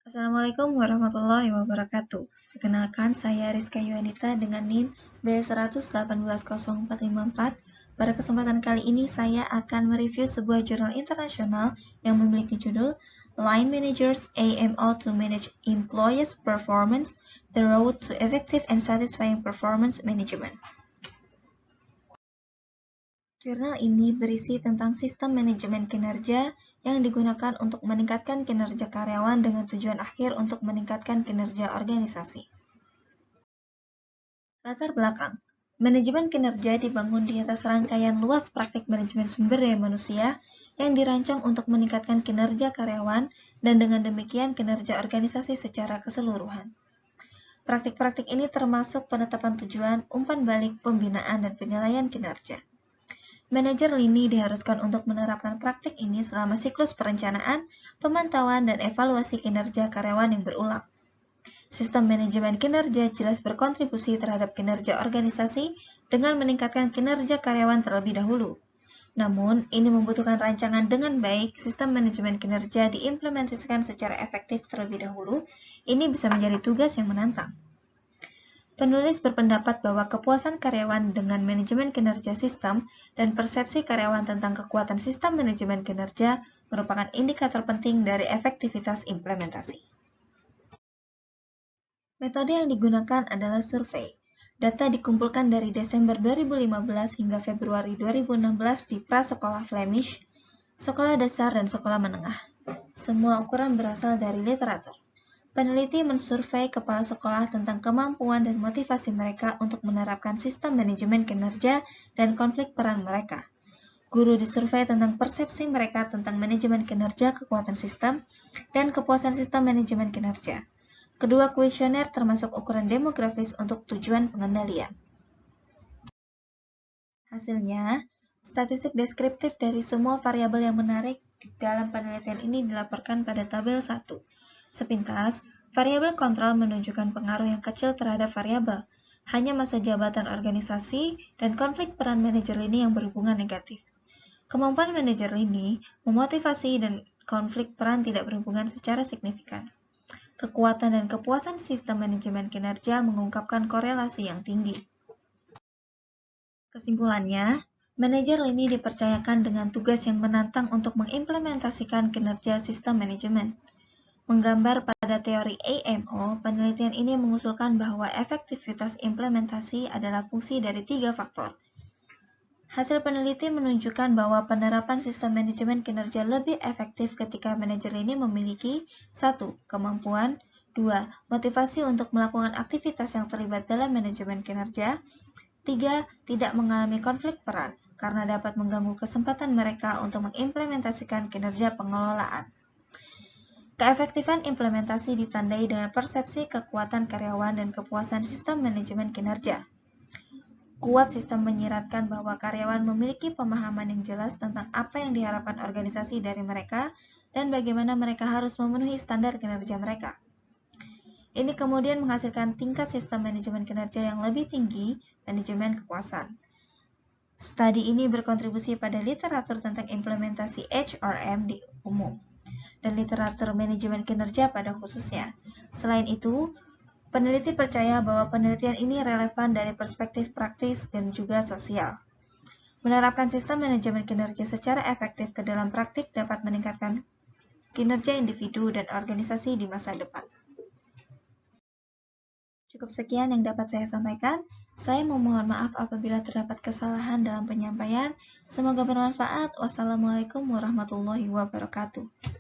Assalamualaikum warahmatullahi wabarakatuh. Perkenalkan, saya Rizka Yuanita dengan NIM B1180454. Pada kesempatan kali ini, saya akan mereview sebuah jurnal internasional yang memiliki judul Line Managers AMO to Manage Employees' Performance, The Road to Effective and Satisfying Performance Management. Jurnal ini berisi tentang sistem manajemen kinerja yang digunakan untuk meningkatkan kinerja karyawan dengan tujuan akhir untuk meningkatkan kinerja organisasi. Latar belakang, manajemen kinerja dibangun di atas rangkaian luas praktik manajemen sumber daya manusia yang dirancang untuk meningkatkan kinerja karyawan dan dengan demikian kinerja organisasi secara keseluruhan. Praktik-praktik ini termasuk penetapan tujuan, umpan balik, pembinaan, dan penilaian kinerja. Manajer lini diharuskan untuk menerapkan praktik ini selama siklus perencanaan, pemantauan, dan evaluasi kinerja karyawan yang berulang. Sistem manajemen kinerja jelas berkontribusi terhadap kinerja organisasi dengan meningkatkan kinerja karyawan terlebih dahulu. Namun, ini membutuhkan rancangan dengan baik. Sistem manajemen kinerja diimplementasikan secara efektif terlebih dahulu. Ini bisa menjadi tugas yang menantang. Penulis berpendapat bahwa kepuasan karyawan dengan manajemen kinerja sistem dan persepsi karyawan tentang kekuatan sistem manajemen kinerja merupakan indikator penting dari efektivitas implementasi. Metode yang digunakan adalah survei. Data dikumpulkan dari Desember 2015 hingga Februari 2016 di prasekolah Flemish, sekolah dasar, dan sekolah menengah. Semua ukuran berasal dari literatur. Peneliti mensurvei kepala sekolah tentang kemampuan dan motivasi mereka untuk menerapkan sistem manajemen kinerja dan konflik peran mereka. Guru disurvei tentang persepsi mereka tentang manajemen kinerja, kekuatan sistem, dan kepuasan sistem manajemen kinerja. Kedua kuesioner termasuk ukuran demografis untuk tujuan pengendalian. Hasilnya, statistik deskriptif dari semua variabel yang menarik dalam penelitian ini dilaporkan pada tabel 1. Sepintas, variabel kontrol menunjukkan pengaruh yang kecil terhadap variabel, hanya masa jabatan organisasi dan konflik peran manajer lini yang berhubungan negatif. Kemampuan manajer lini, memotivasi, dan konflik peran tidak berhubungan secara signifikan. Kekuatan dan kepuasan sistem manajemen kinerja mengungkapkan korelasi yang tinggi. Kesimpulannya, manajer lini dipercayakan dengan tugas yang menantang untuk mengimplementasikan kinerja sistem manajemen. Menggambar pada teori AMO, penelitian ini mengusulkan bahwa efektivitas implementasi adalah fungsi dari 3 faktor. Hasil penelitian menunjukkan bahwa penerapan sistem manajemen kinerja lebih efektif ketika manajer ini memiliki 1. Kemampuan, 2. Motivasi untuk melakukan aktivitas yang terlibat dalam manajemen kinerja, 3. Tidak mengalami konflik peran karena dapat mengganggu kesempatan mereka untuk mengimplementasikan kinerja pengelolaan. Keefektifan implementasi ditandai dengan persepsi kekuatan karyawan dan kepuasan sistem manajemen kinerja. Kuat sistem menyiratkan bahwa karyawan memiliki pemahaman yang jelas tentang apa yang diharapkan organisasi dari mereka dan bagaimana mereka harus memenuhi standar kinerja mereka. Ini kemudian menghasilkan tingkat sistem manajemen kinerja yang lebih tinggi, manajemen kepuasan. Studi ini berkontribusi pada literatur tentang implementasi HRM di umum dan literatur manajemen kinerja pada khususnya. Selain itu, peneliti percaya bahwa penelitian ini relevan dari perspektif praktis dan juga sosial. Menerapkan sistem manajemen kinerja secara efektif ke dalam praktik dapat meningkatkan kinerja individu dan organisasi di masa depan. Cukup sekian yang dapat saya sampaikan. Saya memohon maaf apabila terdapat kesalahan dalam penyampaian. Semoga bermanfaat. Wassalamualaikum warahmatullahi wabarakatuh.